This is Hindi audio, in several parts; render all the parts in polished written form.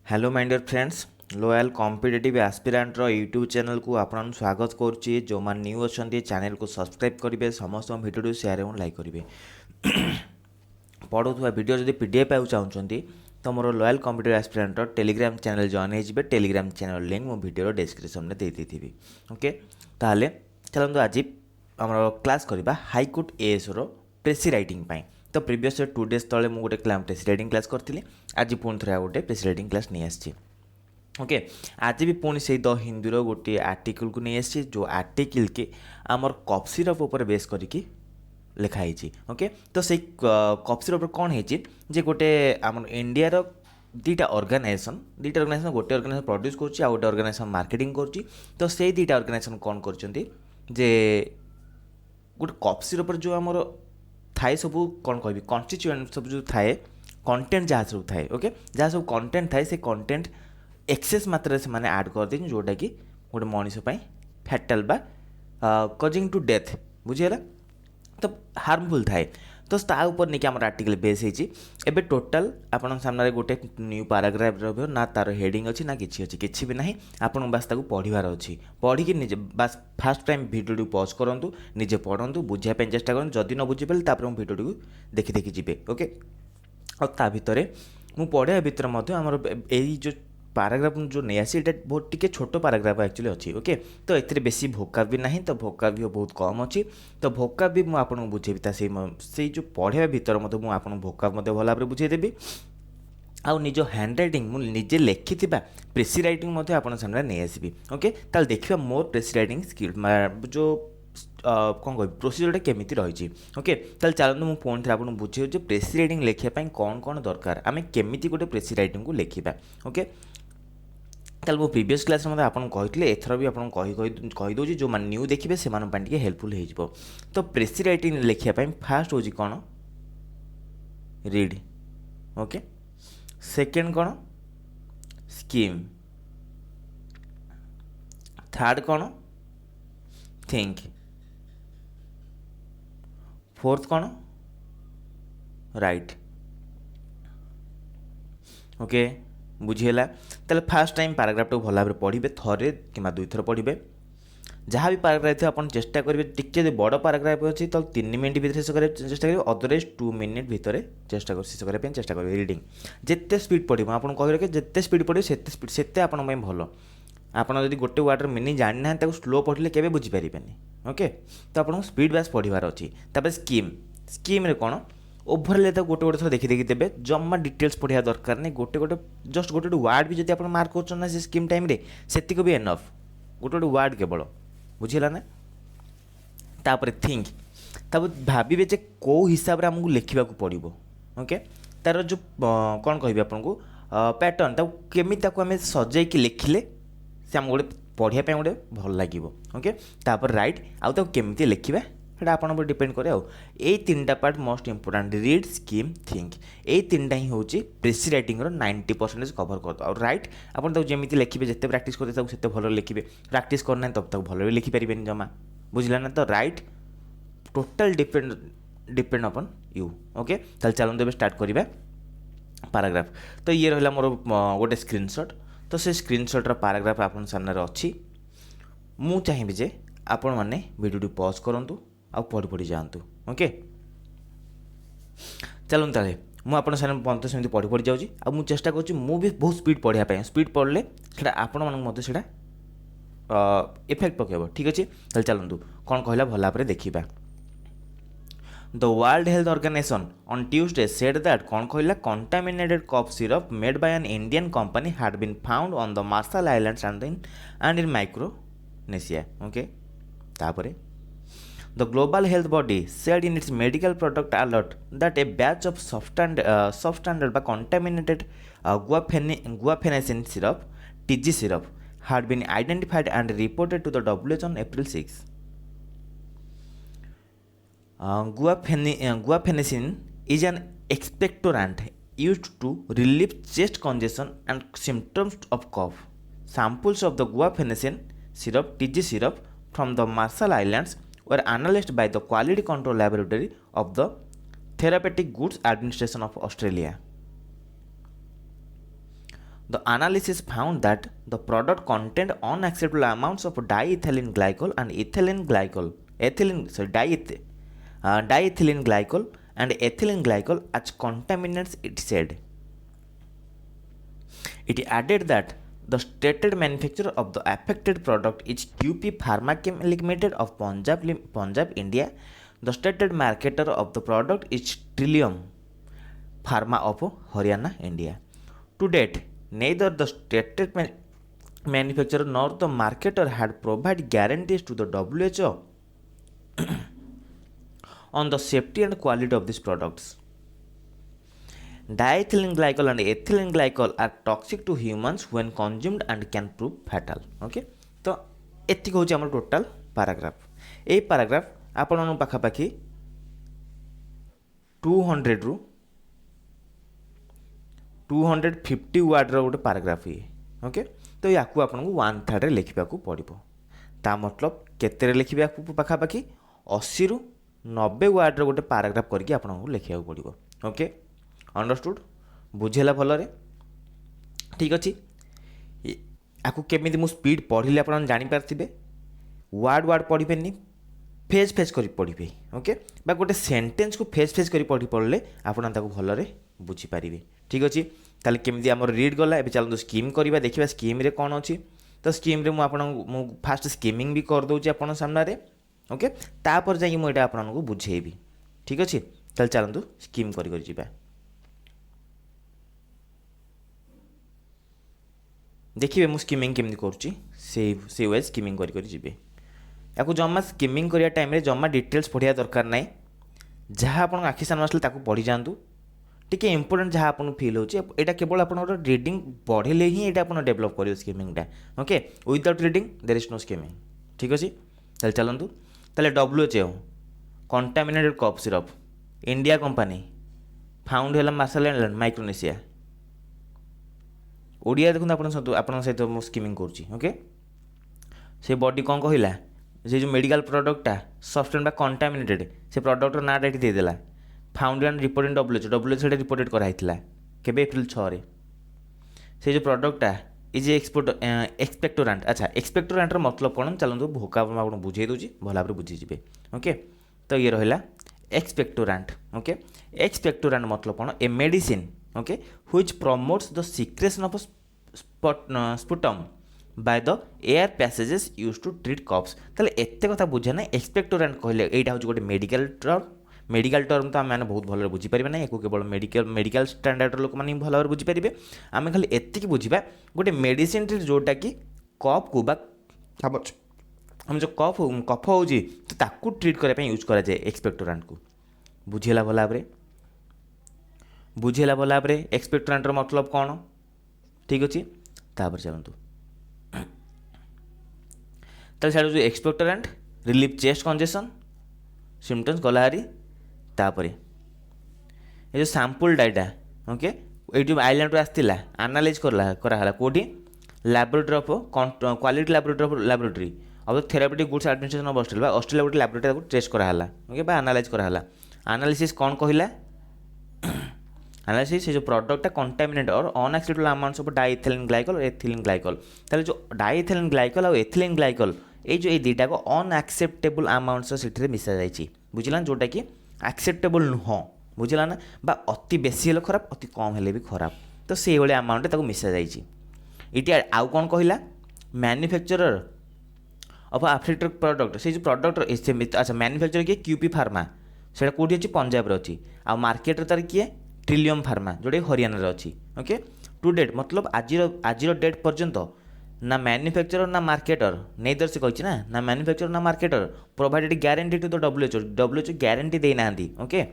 Hello my dear friends loyal competitive aspirant YouTube channel को आपन स्वागत करुच्ची जो मैंने न्यू अच्छा चैनल को सब्सक्राइब करेंगे समस्त भिडियो शेयर और लाइक करेंगे पढ़ुवा वीडियो जब पीडीएफ पाक चाहते तो मोर loyal competitive aspirant Telegram channel join हो टेलीग्राम चैनल लिंक मो वीडियो डिस्क्रिप्शन में देती ओके ताहले चलते आज आम क्लास करवा हाईकोर्ट एएस प्रेसी राइटिंग तो प्रीवियस 2 डेज तले मुझे गोटे प्रेसी राइटिंग क्लास करी आज पुणी थे गोटे प्रेसी राइटिंग क्लास नहीं आसी ओके आज भी पुणी से द हिंदूर गोटे आर्टिकल को नहीं आसी जो आर्टिकल के आमर कफ सिरप उपर बेस करके लिखाई ओके तो से कफ सिरप कौन है गोटे आम इंडिया दुईटा ऑर्गेनाइजेशन गोटे ऑर्गेनाइजेशन प्रोड्यूस कर गोटे ऑर्गेनाइजेशन मार्केटिंग कर तो से दुईटा ऑर्गेनाइजेशन कौन कर गोटे कफ सिरप जो आमर थाए सब कौन कह कन्स्टिट्यूएंट सब जो थाए कंटेंट जहाँ सब थाए ओके जहाँ सब कंटेंट थाए से कंटेंट एक्सेस मात्रा से मैंने ऐड कर दें जोटा कि गोटे मनीष फैटाल बा कजिंग टू डेथ बुझीगला तो हार्मफुल थाए तो ता ऊपर नहीं आम आर्टिकल बेस होती टोटाल आपन सामने गोटे न्यू पाराग्राफ रहा ना तार हेडिंग अच्छी ना कि भी ना आपन बास पढ़ार अच्छी पढ़ी निजे बास फास्ट टाइम भिडियो पॉज करूँ निजे पढ़ू बुझापी चेष्टा करूँ जदि न बुझीपारे तापर भिडियो को देखी देखी जी ओके और ता भितर मु पढ़ा भितर आमर यही जो पाराग्राफ जो नहीं आसी ये बहुत टी छोट पाराग्राफ एक्चुअली अच्छी ओके तो ये बेसी भोका भी ना तो भोका भी बहुत कम अच्छी तो भोका भी मुझे बुझेबी से जो पढ़ा भितर मुझे भोका भल भाव बुझेदेवी आउ निज हैंड रईटिंग मुझे निजे लिखि प्रेसी रईटिंग आप सामने नहीं आसबि ओके ताल देखा मोर प्रेसी रईटिंग स्किल जो कौन कह प्रोसीजर केमी रही ओके ताल चलते मुझे पुणी थे आपको बुझे जो प्रेसी रईटिंग लिखापी कौन कौन दरकार आम केमी गोटे प्रेसी रईटिंग को लिखा ओके ताल मो प्रीवियस क्लास में आपको कहते एथर भी आपको कहीदे जो मैंने न्यू देखिए से हेल्पफुल हो तो प्रेसी रईटिंग लिखापी फास्ट हूँ कौन रीड ओके सेकेंड कौन स्कीम थर्ड कौन थिंक फोर्थ कौन राइट ओके बुझीगला ताले फास्ट टाइम पैराग्राफ को भल भाव पढ़े थे कि दुई थर पढ़े जहाँ भी पैराग्राफ थी आप चेष्टा करेंगे टी बड़ पैराग्राफ अच्छी तो 3 मिनट भर शेष कर चेष्टा करेंगे अदरवाइज 2 मिनट भितर चेष्टा शेष करने चेष्टा करेंगे रिडिंग जिते स्पीड पढ़ो आपको कह रखे जिते स्पीड पढ़ो से आपंपाई भल आपड़ जब गोटे वार्डर मिनिंग जानी ना स्लो पढ़ले के बुझीपारे ओके तो आपको स्पीड बास पढ़ार अच्छी स्कीम स्कीम कौन ओभरले तो गोटे गोटे थर देखी देखी देवे जमा डिटेल्स पढ़ा दरकार नहीं गोटे गोटे जस्ट गोटे गोटे वार्ड भी जब आप मार्क कर स्कीम टाइम से भी एनफ गोटे गोटे वार्ड केवल बुझीगला ना तापर थिंक तब भावे जे कौ हिसाब से आमको लिखा पड़ो ओके तार जो कौन कह आपको पैटर्न केमी आम सजाई लिखिले से आम गोटे पढ़ापी गोटे भल लगे ओके तापर राइट आउ केमी लिखा सेटा आपन पर डिपेंड करे यही 3टा part most important read skim think यही 3टा ही हूँ प्रेसी रईटिंग 90% कवर कर दो राइट आपन जमी लिखे जिते प्राक्ट करते भल लिखे प्राक्ट करना तब तक भल भी लिखिपारे जमा बुझला ना तो right total depend upon you okay चलते स्टार्ट करवा पाराग्राफ तो ये रहा मोर गोटे स्क्रीनशॉट तो से स्क्रीनशॉट पाराग्राफ आप सामने अच्छी मु चाहिए जे आपण मैंने वीडियो पॉज करूँ आ पढ़ी पढ़ी जातु ओके चलूँ ताले मुझे सामने पॉइंट सेमती पढ़ी पढ़ी जाऊँगी आ मु चेष्टा करुँच भी बहुत स्पीड पढ़ाई स्पीड पढ़ले से आपण मैं इफेक्ट पकेब ठीक अच्छे चलतु कौन कहला भल भाव देखा The World Health Organization on Tuesday said that कौन कहला contaminated cough syrup made by an Indian company had been found on the Marshall Islands and in Micronesia. Okay, तापरे The global health body said in its medical product alert that a batch of substandard by contaminated guafenicin syrup (TG syrup) had been identified and reported to the WHO on April 6. Guafenicin is an expectorant used to relieve chest congestion and symptoms of cough. Samples of the guafenicin syrup (TG syrup) from the Marshall Islands were analyzed by the Quality Control Laboratory of the Therapeutic Goods Administration of Australia. The analysis found that the product contained unacceptable amounts of diethylene glycol and diethylene glycol and ethylene glycol as contaminants, it said. It added that the stated manufacturer of the affected product is QP Pharmachem Limited of Punjab, India. The stated marketer of the product is Trillium Pharma of Haryana, India. To date, neither the stated manufacturer nor the marketer had provided guarantees to the WHO on the safety and quality of these products. Diethylene glycol and ethylene glycol are toxic to humans when consumed and can prove fatal. Okay तो एतिक होची हमर टोटल पैराग्राफ ए पैराग्राफ आपन पाखापाखि 200 रु 250 वर्ड रो गोटे पैराग्राफ ये ओके तो याकू आपन को 1/3 रे लिखिबा को पड़िबो ता मतलब केते रे लिखिबा को पाखापाखि 80 रु 90 वर्ड रो गोटे पैराग्राफ करके आपन को लिखिया को पड़िबो ओके अंडरस्टूड बुझेला भलरे ठीक अच्छे आपको केमी मु स्पीड पढ़ले आप जापारे वार्ड वार्ड पढ़ी फेज फेज कर पढ़े ओके बा गोटे सेंटेंस को फेज फेज कर पढ़ले आपड़ भलरे बुझीपारे ठीक अच्छे ताले केमी आम रीड गला ए चलते स्कीम करवा देखा स्कीम रे कौन अच्छी तो स्कीम रे मु फास्ट स्कीमिंग भी करदे आप सामने ओके तापर जाइए मुझे आपको बुझेबी ठीक अच्छे ताले चलतु स्कीम कर जा देखिए मु स्कीमिंग केमती करुँची से वे स्कीमिंग करी जी या जमा स्कीमिंग करिया टाइम रे जमा डिटेल्स पढ़िया दरकार ना जहाँ आप आखि सामने आसले पढ़ी जातु टी इंपोर्टेंट जहाँ आपको फिल होता केवल आप रीडिंग पढ़ले ही यहाँ डेभलप कर स्कीमिंगटा okay without reading there is no skimming ठीक अच्छे ताले चलतु ताले WHO contaminated cough syrup India company found है मार्शल आइलैंड माइक्रोनेशिया ओडिया देखो आप सहित मुझे स्कीमिंग करुँची ओके से बॉडी कौन कहला से जो मेडिकल प्रोडक्टा सब्सटेंस बा कंटामिनेटेड से प्रोडक्टर नाटा ये देदेला found and reported WHO reported कराइला केबे एप्रिल 6 रे से जो प्रोडक्टा इज एक्सपेक्टोरेंट अच्छा एक्सपेक्टोरेंटर मतलब कौन चलते भोका आपको बुझे दूसरी भल भाव बुझीजे ओके तो ये रहा एक्सपेक्टोरेंट ओके एक्सपेक्टोरेंट मतलब कौन a medicine okay which promotes the secretion of sputum by the air passages used to treat coughs ताले एत्ते कथा बुझे ना एक्सपेक्टोरेंट कहले एटा हो गोटे मेडिकल टर्म तो आम बहुत भल बुझी पारे ना या केवल मेडिकल स्टैंडर्ड लोक मैंने भल भाव बुझीपारे आम खाली एतिक बुझा गोटे मेडिसिन जोटा कि कफ को हम जो कफ हो ट्रीट करने यूज कराए एक्सपेक्टोरेंट को बुझेला भल भाव बुझेला भल भाव एक्सपेक्टोरेंटर मतलब कौन ठीक अच्छे तापर चलतु ताले जो expectorant relief chest congestion symptoms गलाहारी तापर ये जो सैंपल डाटा ओके ये आइलैंड आसला एनालाइज कराला कौटी laboratory of quality laboratory of the Therapeutic Goods Administration of Australia Australia गोटे लैबोरेटरी टेस्ट कराला ओके बा एनालाइज कराला एनालिसिस कौन कहला एनालिसिस जो प्रोडक्ट कंटामिनेट और unacceptable amounts of diethylene glycol और एथिलीन ग्लाइकल ताले जो डाइथेलिन ग्लाइकल और एथिलीन ग्लाइकल ये जो ये दुटा को अनएक्सेप्टेबल अमाउंट्स से मिसा जाइए बुझला जोटा कि एक्सेप्टेबल नुह बुझला ना बा अति बेसी हेले खराब अति कम हेले भी खराब तो से भाई अमाउंट मिसा जाइए ये आउ कौन कहला मैन्युफैक्चरर ऑफ अफेक्टेड प्रोडक्ट से जो प्रोडक्ट अच्छा मैन्युफैक्चरर किए QP फार्मा से कौटी अच्छी पंजाब अच्छी आ मार्केट तार किए ट्रिलियम फार्मा जोटा हरियाणा अच्छी ओके टू डेट मतलब आज डेट पर्यंत ना मैन्युफैक्चरर ना मार्केटर नहीं दर से कही ना मैन्युफैक्चरर ना marketer provided guarantee to the WHO guarantee देना okay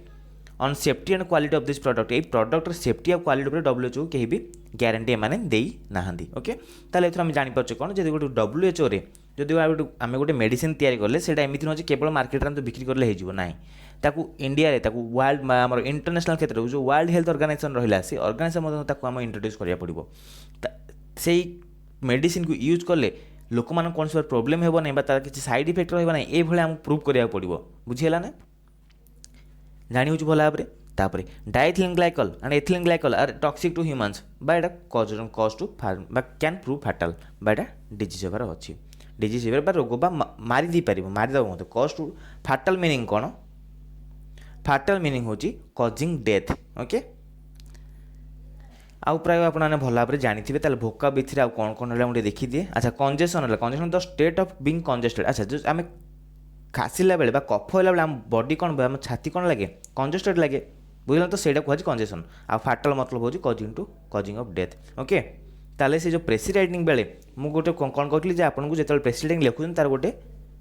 on safety and quality of this product ये प्रोडक्टर सेफ्टी और क्वालिटी पर WHO कहीं भी गारंटी एम दे ना ओके ताले एथर आम जापर कौन जब गोटे WHO रे जब आम गोटे मेडिसिन तैयारी कले से एमती नुहे केवल मार्केट में तो बिक्री कले हो ताकू इंडिया रे ताकू वर्ल्ड आम इंटरनेशनल क्षेत्र में जो वर्ल्ड हेल्थ ऑर्गेनाइजेशन रहा से ऑर्गेनाइजेशन आम इंट्रोड्यूस करा पड़ो से मेडिसिन को यूज कले लोक मान कौन सब प्रोब्लेम हो ना तार किसी साइड इफेक्ट रहा ना ये आमको प्रूव करा पड़ो बुझीगला ना जानी भल भाव तापर diethylene glycol and ethylene glycol are toxic to humans बा एटा कॉज टू बा कैन प्रूव फैटल बा एटा डिजीज होबार अच्छी डिजीज होबार बा रोग बा मारी दी पारिबो मारी दबो मते कॉज टू फैटल मीनिंग कोन फैटल मीनिंग होची कॉजिंग डेथ ओके आउ प्राय आपने भल भाव जानी ताल भोका भितर कौन कौन है मुझे देखिए अच्छा कंजेशन है congestion the state of being congested अच्छा जो आम खासिला बेले कफ होला बेले आम बॉडी कौन आम छाती कौन लगे कंजेस्टेड लगे बुझल तो सहीटा कहुच्छे कंजेशन आ फाटल मतलब होची कॉजिंग ऑफ डेथ ओके ताले से जो प्रेसिराइडिंग बेले मु गोटे कौन कहली आपको जो प्रेसिराइडिंग लिखुन तार गोटे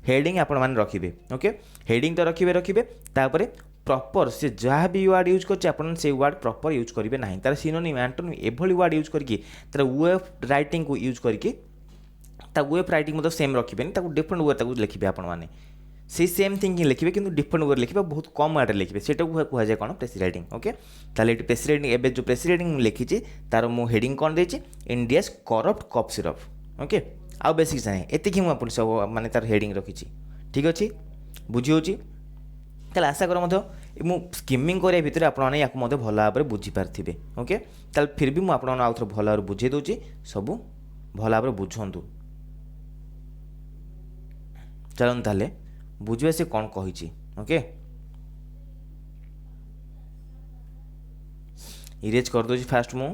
हेडिंग आपण मैंने रखिए ओके हेडिंग तो रखिए तापर प्रॉपर से जहाँ भी वार्ड यूज कर वार्ड प्रॉपर यूज करेंगे ना तार सिनोनिम एंटोनिम एभली वार्ड यूज करके तार वे ऑफ राइटिंग को यूज करके वे ऑफ राइटिंग मतलब सेम रखिए डिफरेंट वे लिखिए आपण मैंने से सेम थिंग लिखिए कि डिफरेंट वे लिखिए बहुत कम वार्ड लिखिए से कहुए कौन प्रेसिराइडिंग ओके ताले ये प्रेसिराइडिंग एवं जो प्रेसिराइडिंग लिखी तार मु हेडिंग कौन देती India's corrupt cough syrup okay आउ बेस किसी ना एति मुझे सब माने तार हेडिंग रखी ठीक अच्छे बुझी होची ताले आशा कर मु स्किमिंग करिया भितर आपने या भल भाव में बुझीपारे ओके ताल फिर भी मुझे आउ थे भल भाव बुझे दूसरी सब भल भाव बुझंतु चलते ताले बुझे से कौन कही ओके इरेज कर दूसरी फास्ट मु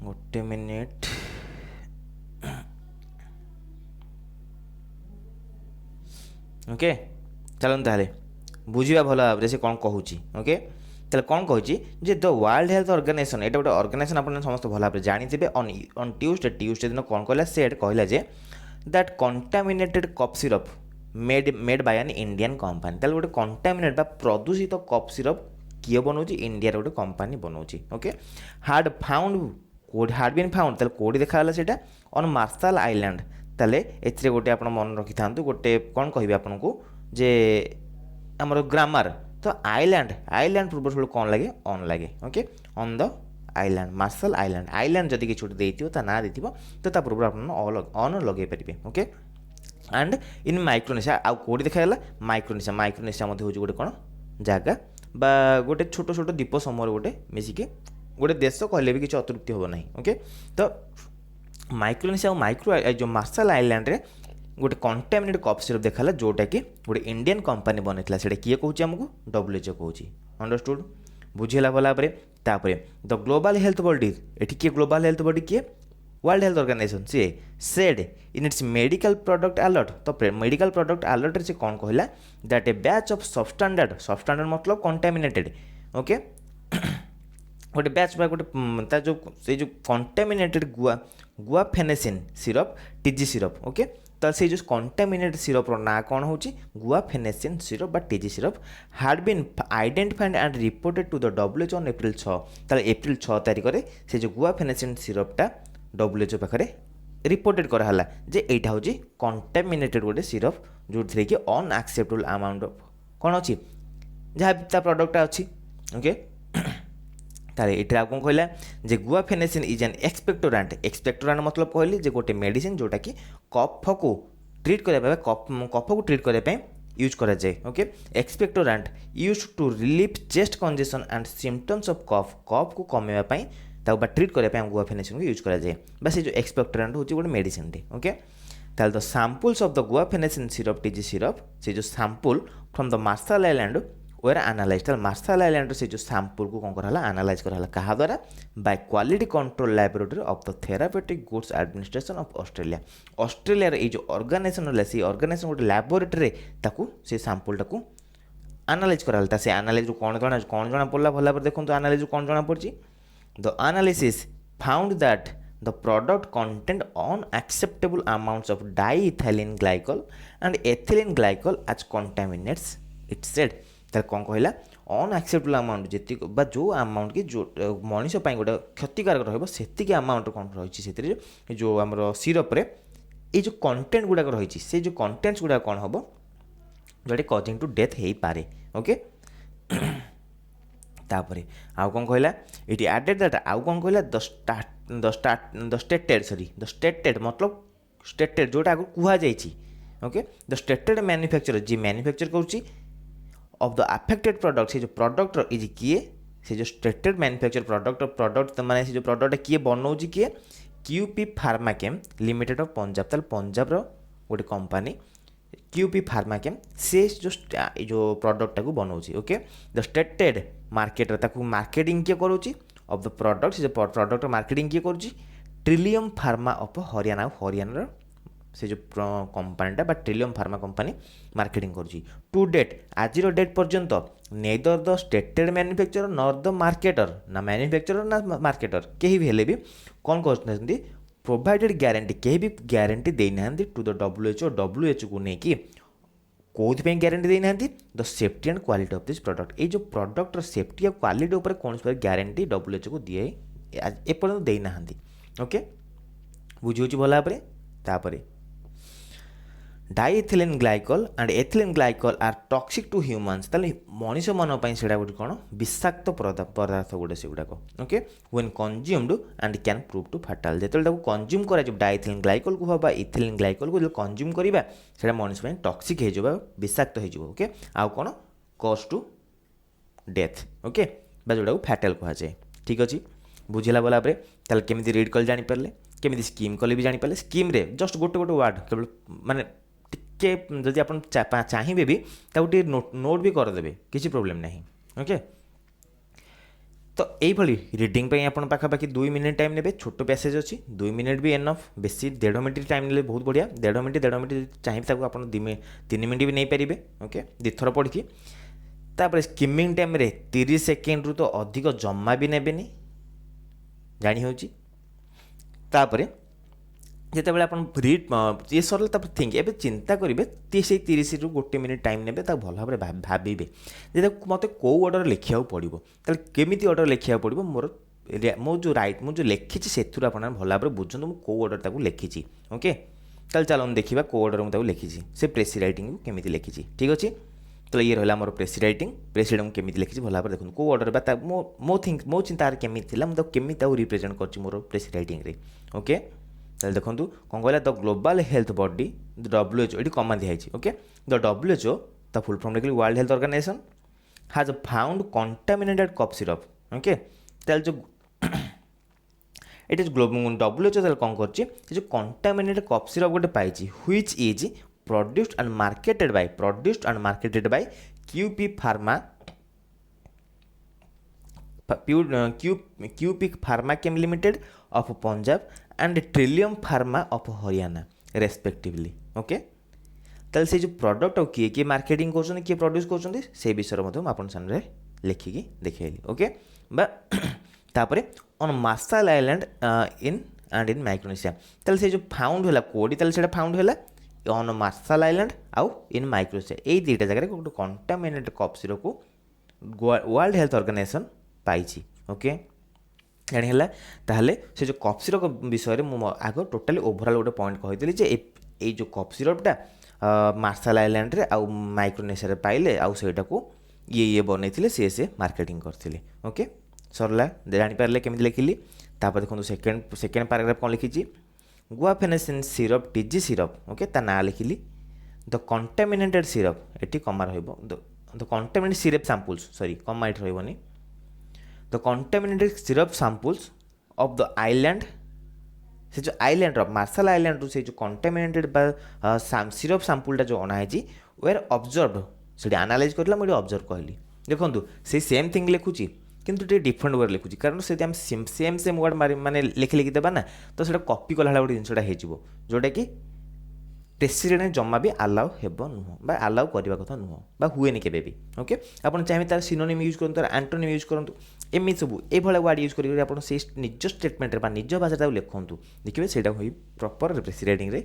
गोटे मिनिट ओके चलते ताले बुझा भल भाव से कौन कहूँ ओके ताले कौन कहूँ जे द वर्ल्ड हेल्थ ऑर्गेनाइजेशन एटा गोटे ऑर्गेनाइजेशन आप समस्त भल भाव जानी ऑन ट्यूसडे दिन कौन कहला से कहला जे that contaminated cough syrup made by an Indian company ताले गोटे कंटामिनेट बा प्रदूषित कफ सिरप किए बनाऊँ इंडिया गोटे कंपनी बनाऊँ ओके हार्ड बीन फाउंड ताले कोडी देखाला सेटा ऑन मार्शल आइलैंड ताले एथिरे गोटे आपण मन रखि थांतु गोटे कौन कहबे आपनको जे हमर ग्रामर तो आइलैंड पूर्व कौन लगे ऑन लगे okay on the island Marshall Island जदि कि छोटे देइथिबो ता ना देइथिबो तो ता पूर्व आपण ऑन लगे परिबे ओके एंड इन माइक्रोनेशिया आ कोडी देखाला माइक्रोनेशिया मध्ये होची गोटे कौन जागा बा गोटे छोट छोट द्वीप समूह गोटे मिसिके गोटे देश कहले भी किसी अतृप्ति हम ना ओके तो माइक्रोनेशिया माइक्रो जो मार्शल आइलैंड रे गोटे कंटामिनेट कफ सिरप देखाला जोटा कि गोटे इंडियन कंपनी बनईला से किए कहूँ आमको WHO कहूँ अंडरस्टूड बुझेगा भल भाव द ग्लोबल हेल्थ बॉडी ये किए ग्लोबल हेल्थ बॉडी किए World Health Organization she said in its medical product alert तो मेडिकल प्रोडक्ट अलर्ट से कौन कहला that a batch of substandard मतलब कंटामिनेटेड ओके गोटे बैच गोटे जो contaminated guaifenesin syrup TG syrup okay तो से जो कंटामिनेटेड सिरप ना कौन हो गुआफेनेसिन सिरप बा TG syrup had been identified and reported to the WHO on April 6 ताले एप्रिल 6 तारिख में से जो गुआफेनेसिन सिरपटा WHO पाखे रिपोर्टेड कराला जे एटा हूँ कंटामिनेटेड गोटे सिरप जो थी कि अनएक्सेप्टेबल अमाउंट ऑफ कौन अच्छी जहाँ भी प्रडक्टा अच्छी ओके ताले ये कौन कहला जे गुआफेनेसिन इज एन एक्सपेक्टोरांट मतलब कहली जे गोटे मेडिसिन जोटा कि कफ को ट्रीट करने कफ को ट्रीट करने यूज करा जाए okay expectorant use to relief chest congestion and symptoms of cough को कमेवाई ट्रीट करने गुआफेनेसिन को यूज करा जाए बस ये जो एक्सपेक्टोरांट होची गोटे मेडिसिन टे ओके ताले the samples of the guaifenesin syrup TG syrup से जो sample from the Marshall island were analyse Marshall island से जो सैंपल को कौन कराला एनालाइज कराला कहा द्वारा bye quality control laboratory of the Therapeutic Goods Administration of Australia ये जो ऑर्गेनाइजेशन है से ऑर्गेनाइजेशन गोटे लैबोरेटरी ताकू से सैंपलटा को एनालाइज कराला से एनालाइज कौन जना पड़ा भल भाव देखो एनालाइज कौन जना पड़ी the analysis found that the product content unacceptable amounts of diethylene glycol and ethylene glycol as contaminants it said तार कौन कहला अनएक्सेप्टेबल अमाउंट जी जो अमाउंट की जो मनीष गोटे क्षतिकारक रही अमाउंट कौन रही जो आम सिरप रे ये जो कंटेंट गुड़ाक रही से जो कंटेंट्स गुड़ा कौन हम जोटे कजिंग टू डेथ हो पारे ओके तापरे आउ कौन कहला ये आडेड दैट आउ कौन कहला द स्टेटेड मतलब स्टेटेड जोटा आगे कुहा जाइछि ओके द स्टेटेड मैन्युफैक्चरर जी मैन्युफैक्चर करुच्ची ऑफ द अफेक्टेड प्रोडक्ट से जो प्रोडक्ट इज किए से जो स्टेटेड मैन्युफैक्चर प्रोडक्ट माने से जो प्रोडक्ट किए बनाऊँच किए क्यूपी फार्माकेम लिमिटेड ऑफ पंजाब ताल पंजाब गोटे कंपनी क्यूपी फार्माकेम से जो प्रोडक्ट को बनाऊँच ओके द स्टेटेड मार्केटर ताकू मार्केटिंग किए करुच्ची ऑफ द प्रोडक्ट से जो प्रोडक्ट मार्केटिंग किए करुच्ची ट्रिलियम फार्मा ऑफ हरियाणा हरियाणा से जो कंपनीटा बा ट्रिलियम फार्मा कंपनी मार्केटिंग करुच्ची टू डेट आज डेट पर्यंत neither the stated manufacturer nor the marketer ना मैन्युफैक्चरर ना मार्केटर कहीं भी हेले भी कौन कहते प्रोवाइडेड ग्यारंटी कहीं भी ग्यारंटी देना टू द WHO को लेकिन कौन ग्यारंटी देना the safety and quality of this product ये जो प्रोडक्टर सेफ्टी और क्वालिटी उपर कौन ग्यारंटी WHO को दिए एपर्यंत देना ओके बुझे भल भाव तापर diethylene glycol and ethylene glycol are toxic to humans ताले मनीष मन से गोटे कौन विषाक्त पदार्थ गोटे से गुड़ाक okay when consumed and can prove to fatal जो कंज्यूम कर डाइएथिलीन ग्लाइकल को बा इथिलीन ग्लाइकल को जो कंज्यूम करवा से मनीष टॉक्सिक हो विषाक्त हो ओके आउ कौन कॉज टू डेथ ओके बा जोटा फाटाल कहुए ठीक अच्छे बुझेगा भल भाव ताल केमी रिड कले जानीपारे केमी स्कीम कले भी जानीपारे स्कीम रे जस्ट गोटे गोटे वार्ड केवल माने टिके जदि आप चाहिए भी टे नोट भी करदे किसी प्रोब्लेम नहीं ओके तो यही रिडिंग पे आप पाखापाखि 2 मिनिट टाइम ने छोट पैसेज अच्छी 2 मिनिट भी एनफ बेसी 1.5 मिनिट टाइम ने बहुत बढ़िया 1.5 मिनिट चाहिए आप 3 मिनिट भी नहीं पारे ओके 2 थर पढ़ी तापर स्किमिंग टाइम 30 सेकेंड रु तो अधिक जमा भी नेबेनी जानी होची तापर जितेबाला आप रिड ये सरल थिंक एवं चिंता करेंगे से 30 रु 1 मिनिट टाइम ने भल भाव भावे मत कौ ऑर्डर लिखा पड़ो तेल केमी ऑर्डर लिखा पड़ो मोर मो जो राइट मुझे लिखी से आप भल भाव बुझे मुझे कौ ऑर्डर लिखी ओके चल चलो देखा कौ ऑर्डर मुझे लिखी से प्रेसी राइटिंग को केमी लिखी ठीक अच्छे तो ये रहा मोर प्रेसी राइटिंग केमी लिखी भल भाव देखो कौ ऑर्डर मो चिंता केमी मुझे केमी रिप्रेजेंट कर मोर प्रेसी राइटिंग ओके ताले देखो कौन कहला द ग्लोबल हेल्थ बॉडी WHO ये कमा दिखाई okay the WHO the full form लिखली World Health Organization has found contaminated cough syrup okay ताले जो इट इज ग्लोबल WHO ताले कौन करछि जो कंटामिनेटेड कफ सिरप गोटे पाइछि which is produced and marketed by QP Pharma QP Pharmachem Limited of Punjab and Trillium Pharma of Haryana respectively okay ताल से जो प्रोडक्ट किए किए मार्केटिंग कर किए प्रोड्यूस कर से विषय में आप सामने लिखिकी देखिए ओके तापर on Marshall Island in Micronesia ताल से जो फाउंड है कोडी ताल से फाउंड है ऑन मार्शल आइलैंड आउ इन माइक्रोनेशिया यही दुईटा जगह गोटे कंटामिनेटेड कफ सिरप को वर्ल्ड हेल्थ ऑर्गेनाइजेशन पाई ओके जानीला ताहले से जो कफ सिरप विषय में आग टोटाली ओभरऑल गोटे पॉइंट कही जे ये जो कफ सिरपटा मार्शल आइलैंड रे आउ माइक्रोनेशिया पाइले आउ सेटा को ये बनई से मार्केटिंग करते ओके सरला जानीपारे केमी लिखिली तापर देखो सेकेंड पैराग्राफ कौन लिखी गुआफेनेसिन सिरप टीजी सिरप ओके ता ना लिखिली द कंटामिनेटेड सिरप ये कमा the contaminated syrup samples sorry कमा ये रही the contaminated syrup samples of the island से जो आइलैंड मार्शल आइलैंड से जो कंटामिनेटेड सिरप सैंपलटा जो अनाई वेर ऑब्जर्व से एनालाइज करला मुझे ऑब्जर्व कहली देखो से सेम थिंग लिखुची किंतु टे डिफरेंट वे लिखुची कारण से आम सेम वर्ड माने लिखि देवा ना तो सर कॉपी कला गोटे जिनसा हो जोटा कि प्रेसिडेंट जमा भी आलाउ हेब नुह आलाउ करने कथा नुह बा हुए केबे भी ओके आपन चाहिए तार सिनोनिम यूज करंतु तार एंटोनिम यूज करंतु एमि सब ए भले वर्ड यूज करी आपन से निज स्टेटमेंट रे बा निज भाषा लिखंतु देखिबे सेटा होई प्रॉपर प्रेसिडेंटिंग रे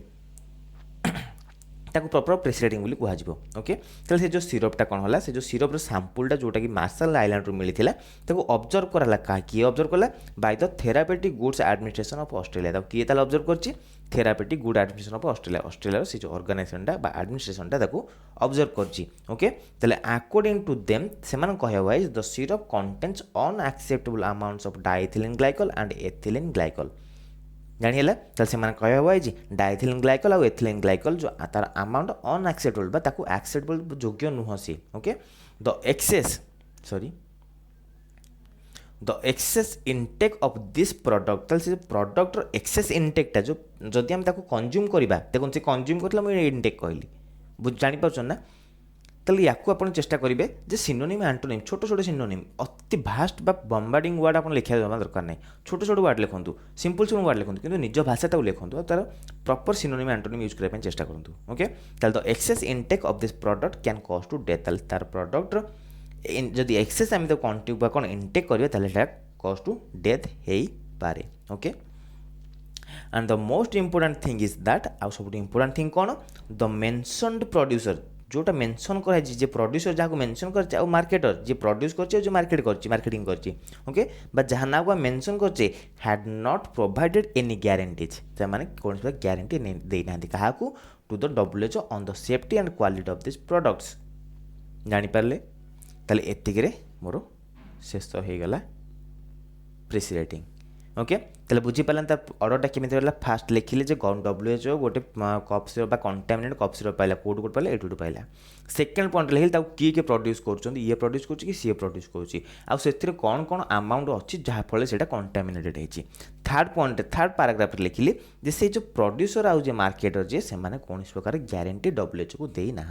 ताको प्रॉपर प्रेसिडेटिंग बोली कुहाजिबो ओके तो से जो सिरपटा कौन होला से जो सिरपर सैंपलटा जोटा कि मार्शल आइलैंड रु मिलिथिला ताको ऑब्जर्व कराला का किए ऑब्जर्व कला by the Therapeutic Goods Administration of Australia ताको किए ताला ऑब्जर्व करछि therapeutic good administration of Australia Australia से जो ऑर्गेनाइजेशनटा बा एडमिनिस्ट्रेशनटा ताको ऑब्जर्व करछि ओके तले अकॉर्डिंग टू देम सेमान कहया वाइज the syrup contains unacceptable amounts of diethylene glycol and ethylene glycol जानिला ताले सेमान कहया वाइज डाइथिलिन ग्लाइकॉल और एथिलीन ग्लाइकॉल जो तार अमाउंट अनएक्सेप्टेबल बा ताको एक्सेप्टेबल योग्य नुहसी okay the excess intake of this product ताले से प्रोडक्ट रो एक्सेस इनटेकटा जो जदि हम ताको कंज्यूम करबा देखो से कंज्यूम करथला म इनटेक कहली बुझ जानि पाछन ना ताले याकू आपण चेष्टा करिवे जे सिनोनिम एंटोनिम छोट छोट सिनोनिम अति भास्ट बा बम्बार्डिंग वर्ड आपण लिखिया जमा दरकार नै छोट छोट वर्ड लिखंतु सिंपल वर्ड लिखंतु किंतु निज भाषा ताऊ लिखंतु तार प्रॉपर सिनोनिम एंटोनिम यूज करे चेष्टा करंतु ओके ताले the excess intake of this product can cause to death ताले तार प्रोडक्ट जदि एक्सेस आम तो कंटिन्यू बा कोन इनटेक करिवे ताले दैट कॉज टू डेथ हेई पारे okay and the most important thing is that आउ सब important thing cone the mentioned producer जोटा मेंशन कराई जे प्रोड्यूसर जहाँ को मेंशन कर मार्केटर जे प्रोड्यूस कर जो मार्केट कर मार्केटिंग कर ओके बा जहाँ ना को मेंशन कर had not provided any guarantees से कौन ग्यारंटी देना क्या to the WHO on the safety and quality of this products जानीपारे ताले एतिके मोर शेष हो गला प्रेसिडेटिंग ओके ताले बुझीपारे तार ऑर्डरटा केमी रहा फास्ट लिखिले जे WHO गोटे cough syrup contaminate cough syrup पाइला कोड कोड पाइला एटू पाइला सेकेंड पॉइंट लिखिले ताऊ किए प्रोड्यूस कर ये प्रोड्यूस कर सी प्रोड्यूस कर कौन कौन अमाउंट अच्छी जहाँफल से कंटामिनेटेड होती थर्ड पॉइंट थर्ड पैराग्राफ लिखिले जे से जो प्रोड्यूसर आउ जे मार्केटर जे से कौन प्रकार ग्यारंटी WHO को दे ना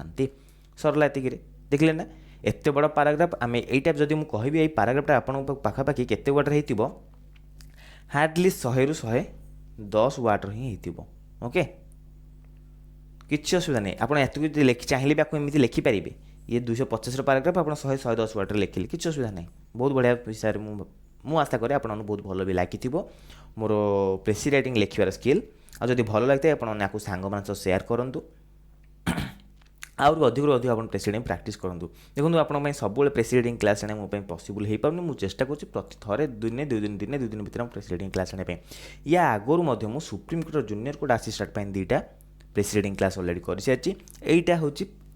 सरला एतिके देखले ना एत बड़ पैराग्राफ आम यहीटा जब मुझे कहबी ये पैराग्राफटा आपन पाखापाखि केते वाटर होइतिबो हार्डली 100 ରୁ 110 वाटर ही होइतिबो ओके किसी असुविधा नहीं आपड़ एत लिखि चाहिए भी आपको एमती लिखिपारे ये 250 पैराग्राफ आप 100-110 वाटर लिखिले किसी असुविधा नहीं बहुत बढ़िया विषय मु आशा करें आपको बहुत भल भी लगी मोर प्रेसी राइटिंग लिखार स्किल आ जब भल लगता है आपको सांग मान सेयार करूँ आउर अधिक आप प्रेसिडेंट प्रैक्टिस करूँ देखो आप सब प्रेसिडेंट क्लास आने मोप पॉसिबल हो पारे मुझे चेष्टा करुँच प्रति थे दिने दुई दिन भितर प्रेसिडेंट क्लास आने या आगुरी मुझे सुप्रीमकोर्ट जूनियर कोर्ट असिस्टेंट दुईटा प्रेसिडेंट क्लास अलरेडी कर सारी यहीटा हूँ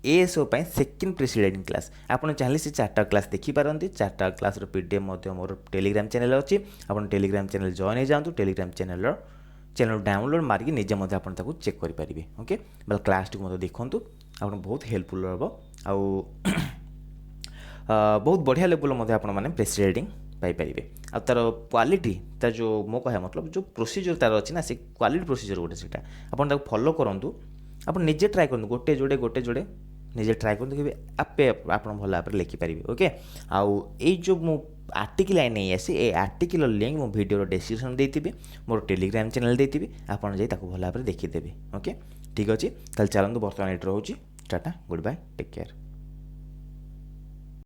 ASO सेकेंड प्रेसिडेंट क्लास आपड़ चाहिए से 4टा क्लास देखिपारती 4टा क्लास PDF मोर टेलीग्राम चैनल अच्छी आप टेलीग्राम चैनल जॉइन हो जातु टेलीग्राम चैनल डाउनलोड मारिक निजे आपको चेक करेंगे ओके बोले क्लास टी देखूँ आप बहुत हेल्पफुल हम बहुत बढ़िया लेवल आप प्रेसिडेंटिंग पाइपर आ तार क्वालिटी तार जो मो कह मतलब जो प्रोसीजर तार अच्छी ना से क्वालिटी प्रोसीजर गोटे से आप फॉलो करूँ आप निजे ट्राए करूँ गोटे जोड़े निजे ट्राए करूँ आपे आप भल भाव लिखिपारे ओके आउ जो मु आर्टिकल नहीं आसी ए आर्टिकल लिंक मो वीडियो डिस्क्रिप्शन देती मोर टेलीग्राम चैनल देती आपड़ जाई भल भाव देखीदेवे ओके ठीक अच्छे चलते बर्तमान ये रोचे tata goodbye take care.